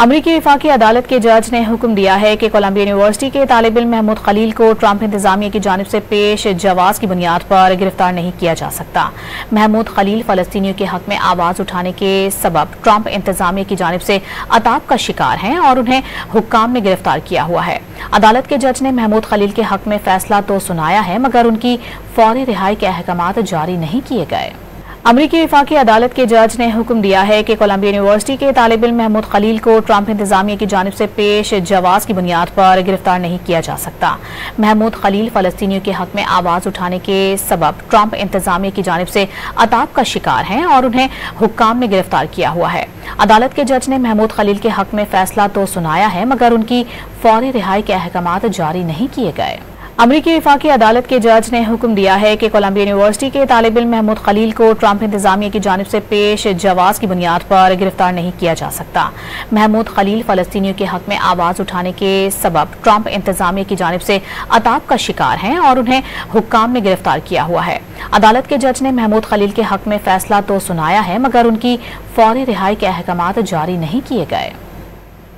अमरीकी वफाकी अदालत के जज ने हुक्म दिया है कि कोलंबिया यूनिवर्सिटी के तालिब इल्म महमूद खलील को ट्रंप इंतजामिया की जानिब से पेश जवाज की बुनियाद पर गिरफ्तार नहीं किया जा सकता। महमूद खलील फलस्तीनियों के हक में आवाज उठाने के सबब ट्रंप इंतजामिया की जानिब से अताब का शिकार हैं और उन्हें हुक्काम ने गिरफ्तार किया हुआ है। अदालत के जज ने महमूद खलील के हक में फैसला तो सुनाया है, मगर उनकी फौरी रिहाई के अहकामात जारी नहीं किए गए। अमरीकी वफाकी अदालत के जज ने हुक्म दिया है कि कोलंबिया यूनिवर्सिटी के तालिब इल्म महमूद खलील को ट्रंप इंतजामिया की जानिब से पेश जवाज की बुनियाद पर गिरफ्तार नहीं किया जा सकता। महमूद खलील फलस्तीनियों के हक में आवाज उठाने के सबब ट्रंप इंतजामिया की जानिब से अताब का शिकार हैं और उन्हें हुक्काम ने गिरफ्तार किया हुआ है। अदालत के जज ने महमूद खलील के हक में फैसला तो सुनाया है, मगर उनकी फौरी रिहाई के अहकामात जारी नहीं किए गए। अमरीकी वफाकी अदालत के जज ने हुक्म दिया है कि कोलंबिया यूनिवर्सिटी के तालिब इल्म महमूद खलील को ट्रंप इंतजामिया की जानिब से पेश जवाज की बुनियाद पर गिरफ्तार नहीं किया जा सकता। महमूद खलील फलस्तीनियों के हक में आवाज उठाने के सबब ट्रंप इंतजामिया की जानिब से अताब का शिकार हैं और उन्हें हुक्काम ने गिरफ्तार किया हुआ है। अदालत के जज ने महमूद खलील के हक में फैसला तो सुनाया है, मगर उनकी फौरी रिहाई के अहकामात जारी नहीं किए गए।